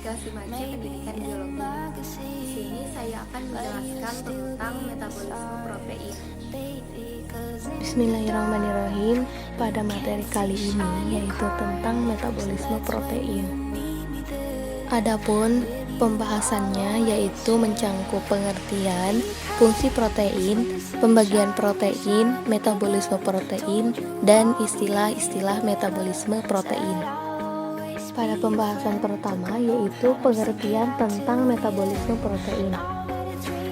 3 Simaji Pendidikan Biologi. Di sini saya akan menjelaskan tentang metabolisme protein. Bismillahirrahmanirrahim. Pada materi kali ini yaitu tentang metabolisme protein. Adapun pembahasannya yaitu mencangkup pengertian, fungsi protein, pembagian protein, metabolisme protein, dan istilah-istilah metabolisme protein. Pada pembahasan pertama yaitu pengertian tentang metabolisme protein.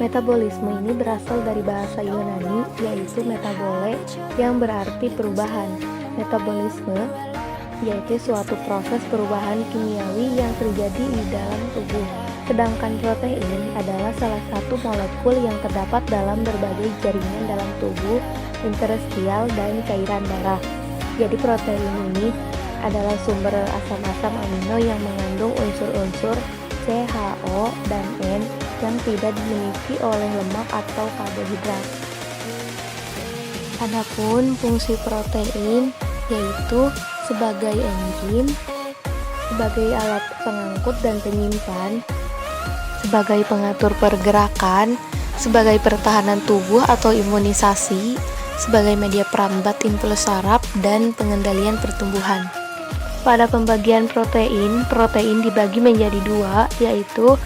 Metabolisme ini berasal dari bahasa Yunani yaitu metabole yang berarti perubahan. Metabolisme yaitu suatu proses perubahan kimiawi yang terjadi di dalam tubuh. Sedangkan protein adalah salah satu molekul yang terdapat dalam berbagai jaringan dalam tubuh, interstisial, dan cairan darah. Jadi protein ini adalah sumber asam-asam amino yang mengandung unsur-unsur C, H, O, dan N yang tidak dimiliki oleh lemak atau karbohidrat. Adapun fungsi protein yaitu sebagai enzim, sebagai alat pengangkut dan penyimpan, sebagai pengatur pergerakan, sebagai pertahanan tubuh atau imunisasi, sebagai media perambat impuls saraf, dan pengendalian pertumbuhan. Pada pembagian protein dibagi menjadi dua, yaitu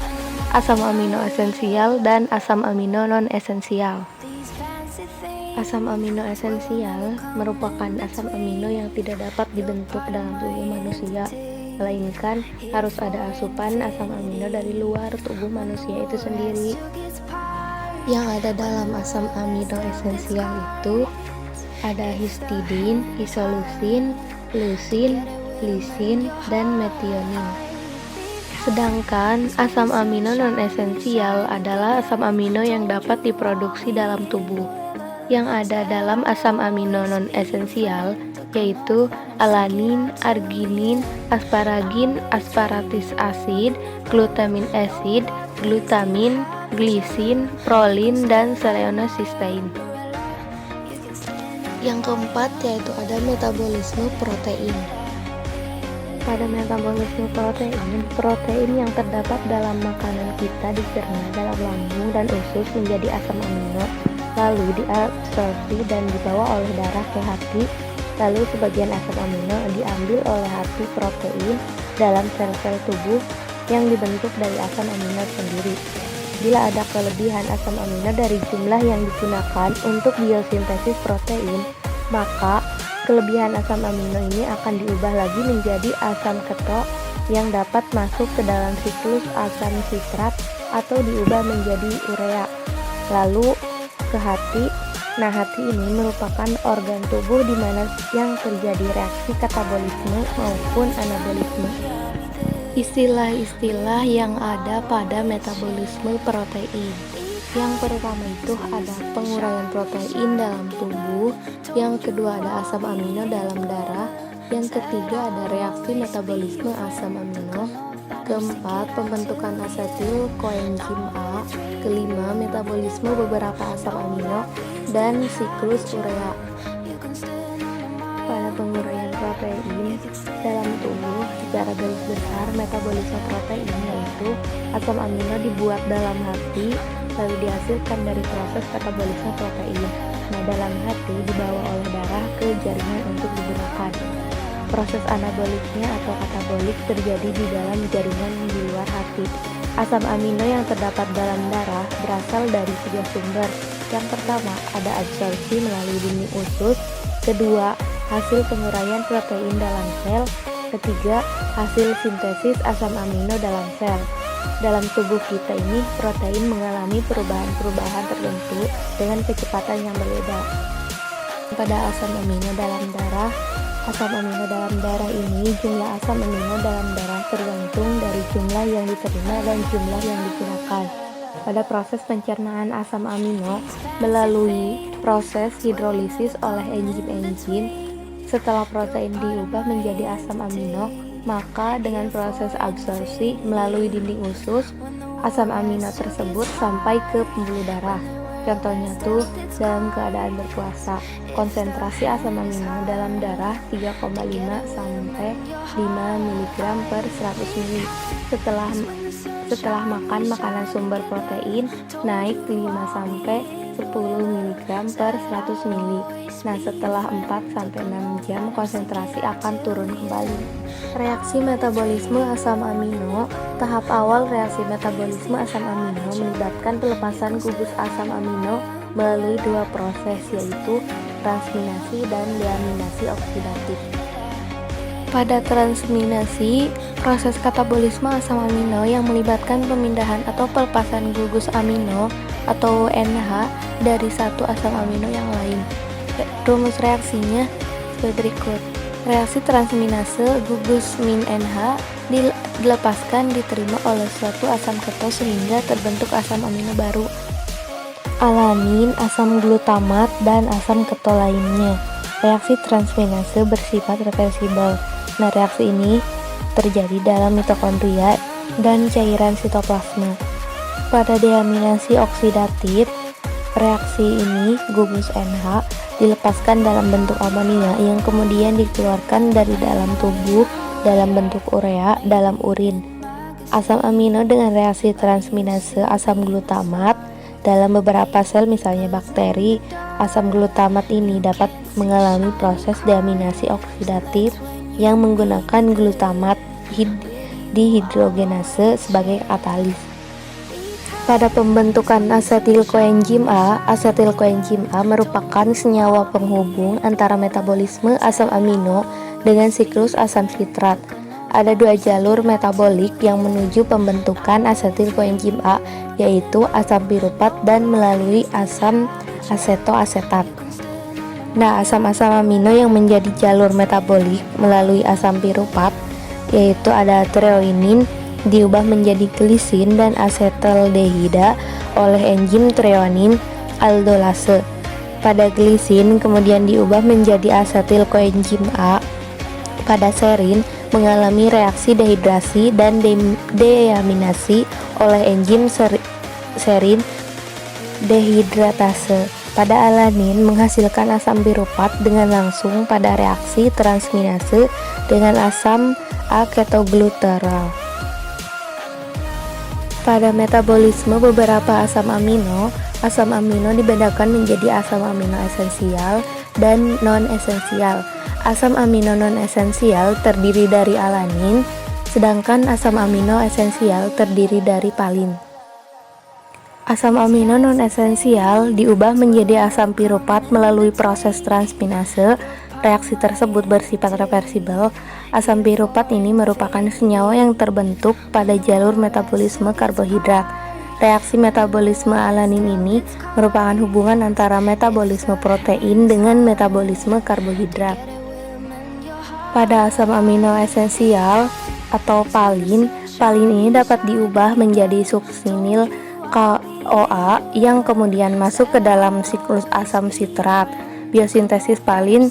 asam amino esensial dan asam amino non-esensial. Asam amino esensial merupakan asam amino yang tidak dapat dibentuk dalam tubuh manusia, melainkan harus ada asupan asam amino dari luar tubuh manusia itu sendiri. Yang ada dalam asam amino esensial itu ada histidin, isoleusin, leusin, lisin, dan metionin. Sedangkan asam amino non-esensial adalah asam amino yang dapat diproduksi dalam tubuh. Yang ada dalam asam amino non-esensial yaitu alanin, arginin, asparagin, asparatis acid, glutamin acid, glutamin, glisin, prolin, dan selenocysteine. Yang keempat yaitu ada metabolisme protein. Pada metabolisme protein yang terdapat dalam makanan kita dicerna dalam lambung dan usus menjadi asam amino, lalu diabsorpsi dan dibawa oleh darah ke hati, lalu sebagian asam amino diambil oleh hati protein dalam sel-sel tubuh yang dibentuk dari asam amino sendiri. Bila ada kelebihan asam amino dari jumlah yang digunakan untuk biosintesis protein, maka kelebihan asam amino ini akan diubah lagi menjadi asam keto yang dapat masuk ke dalam siklus asam sitrat atau diubah menjadi urea, lalu ke hati. Nah, hati ini merupakan organ tubuh di mana yang terjadi reaksi katabolisme maupun anabolisme. Istilah-istilah yang ada pada metabolisme protein. Yang pertama itu ada penguraian protein dalam tubuh, yang kedua ada asam amino dalam darah, yang ketiga ada reaksi metabolisme asam amino, keempat pembentukan asetil koenzim A, kelima metabolisme beberapa asam amino, dan siklus urea. Pada penguraian protein dalam tubuh, secara garis besar metabolisme protein yaitu asam amino dibuat dalam hati lalu dihasilkan dari proses katabolisme protein. Nah, dalam hati dibawa oleh darah ke jaringan untuk digunakan. Proses anaboliknya atau katabolik terjadi di dalam jaringan di luar hati. Asam amino yang terdapat dalam darah berasal dari 3 sumber. Yang pertama ada absorpsi melalui dinding usus, kedua hasil penguraian protein dalam sel, ketiga hasil sintesis asam amino dalam sel. Dalam tubuh kita ini, protein mengalami perubahan-perubahan tertentu dengan kecepatan yang berbeda. Pada asam amino dalam darah ini, jumlah asam amino dalam darah tergantung dari jumlah yang diterima dan jumlah yang digunakan. Pada proses pencernaan asam amino melalui proses hidrolisis oleh enzim-enzim, setelah protein diubah menjadi asam amino, maka dengan proses absorpsi melalui dinding usus, asam amino tersebut sampai ke pembuluh darah. Contohnya tuh dalam keadaan berpuasa, konsentrasi asam amino dalam darah 3,5 sampai 5 mg per 100 ml. Setelah makan makanan sumber protein naik 5 sampai 10 mg per 100 ml. Nah, setelah 4 sampai 6 jam konsentrasi akan turun kembali. Reaksi metabolisme asam amino. Tahap awal reaksi metabolisme asam amino melibatkan pelepasan gugus asam amino melalui dua proses, yaitu transminasi dan deaminasi oksidatif. Pada transminasi, proses katabolisme asam amino yang melibatkan pemindahan atau pelepasan gugus amino atau NH dari satu asam amino yang lain. Rumus reaksinya sebagai berikut. Reaksi transminase, gugus min NH dilepaskan diterima oleh suatu asam keto sehingga terbentuk asam amino baru, alanin, asam glutamat, dan asam keto lainnya. Reaksi transminase bersifat reversibel. Nah, reaksi ini terjadi dalam mitokondria dan cairan sitoplasma. Pada deaminasi oksidatif, reaksi ini gugus NH dilepaskan dalam bentuk amonia yang kemudian dikeluarkan dari dalam tubuh dalam bentuk urea dalam urin. Asam amino dengan reaksi transminase asam glutamat dalam beberapa sel misalnya bakteri, asam glutamat ini dapat mengalami proses deaminasi oksidatif yang menggunakan glutamat dihidrogenase sebagai katalis. Pada pembentukan asetil koenzim A merupakan senyawa penghubung antara metabolisme asam amino dengan siklus asam sitrat. Ada dua jalur metabolik yang menuju pembentukan asetil koenzim A, yaitu asam piruvat dan melalui asam asetoasetat. Nah, asam-asam amino yang menjadi jalur metabolik melalui asam piruvat, yaitu ada treonin, diubah menjadi glisin dan asetaldehida oleh enzim treonin aldolase. Pada glisin kemudian diubah menjadi asetil koenzim A. Pada serin mengalami reaksi dehidrasi dan deaminasi oleh enzim serin dehidratase. Pada alanin menghasilkan asam piruvat dengan langsung pada reaksi transminase dengan asam aketogluteral. Pada metabolisme beberapa asam amino dibedakan menjadi asam amino esensial dan non-esensial. Asam amino non-esensial terdiri dari alanin, sedangkan asam amino esensial terdiri dari palin. Asam amino non-esensial diubah menjadi asam piruvat melalui proses transminase. Reaksi tersebut bersifat reversibel. Asam piruvat ini merupakan senyawa yang terbentuk pada jalur metabolisme karbohidrat. Reaksi metabolisme alanin ini merupakan hubungan antara metabolisme protein dengan metabolisme karbohidrat. Pada asam amino esensial atau palin ini dapat diubah menjadi suksinil CoA yang kemudian masuk ke dalam siklus asam sitrat. Biosintesis palin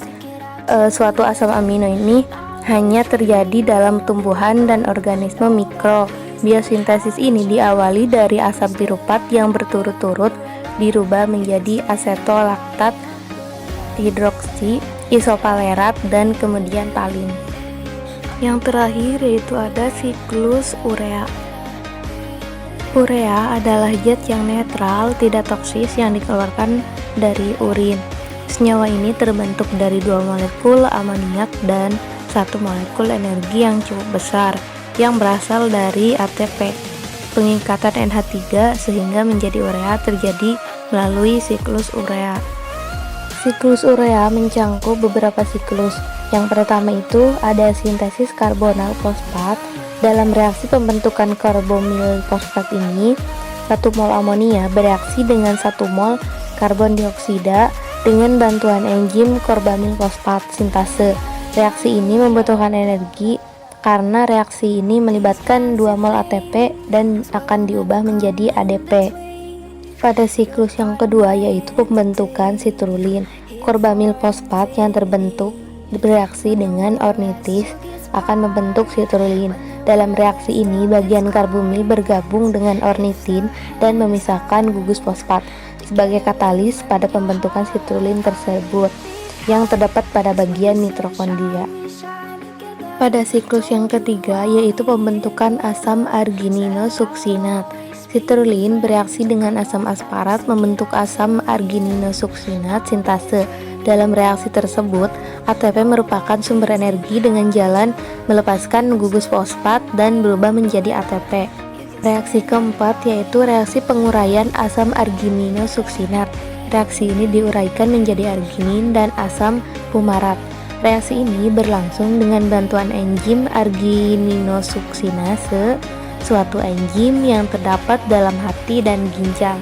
suatu asam amino ini hanya terjadi dalam tumbuhan dan organisme mikro. Biosintesis ini diawali dari asam piruvat yang berturut-turut dirubah menjadi asetolaktat, hidroksi, isopalerat, dan kemudian palin. Yang terakhir yaitu ada siklus urea. Urea adalah zat yang netral, tidak toksis yang dikeluarkan dari urin. Senyawa ini terbentuk dari 2 molekul amoniak dan 1 molekul energi yang cukup besar yang berasal dari ATP. Pengikatan NH3 sehingga menjadi urea terjadi melalui siklus urea. Siklus urea mencangkup beberapa siklus. Yang pertama itu ada sintesis karbonal fosfat. Dalam reaksi pembentukan karbomil fosfat ini, 1 mol amonia bereaksi dengan 1 mol karbon dioksida dengan bantuan enzim korbamil fosfat sintase. Reaksi ini membutuhkan energi karena reaksi ini melibatkan 2 mol ATP dan akan diubah menjadi ADP. Pada siklus yang kedua yaitu pembentukan sitrulin, korbamil fosfat yang terbentuk bereaksi dengan ornitis akan membentuk sitrulin. Dalam reaksi ini bagian karbomil bergabung dengan ornitin dan memisahkan gugus fosfat. sebagai katalis pada pembentukan sitrulin tersebut yang terdapat pada bagian mitokondria. Pada siklus yang ketiga, yaitu pembentukan asam argininosuksinat. Sitrulin bereaksi dengan asam asparat membentuk asam argininosuksinat sintase. Dalam reaksi tersebut, ATP merupakan sumber energi dengan jalan melepaskan gugus fosfat dan berubah menjadi ATP. Reaksi keempat yaitu reaksi penguraian asam argininosuksinat. Reaksi ini diuraikan menjadi arginin dan asam fumarat. Reaksi ini berlangsung dengan bantuan enzim argininosuksinase, suatu enzim yang terdapat dalam hati dan ginjal.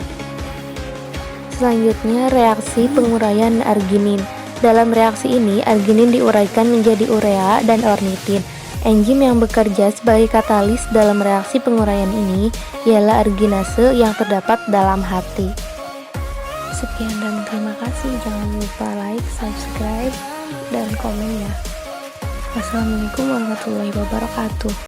Selanjutnya, reaksi penguraian arginin. Dalam reaksi ini, arginin diuraikan menjadi urea dan ornitin. Enzim yang bekerja sebagai katalis dalam reaksi penguraian ini ialah arginase yang terdapat dalam hati. Sekian dan terima kasih. Jangan lupa like, subscribe, dan komen ya. Wassalamualaikum warahmatullahi wabarakatuh.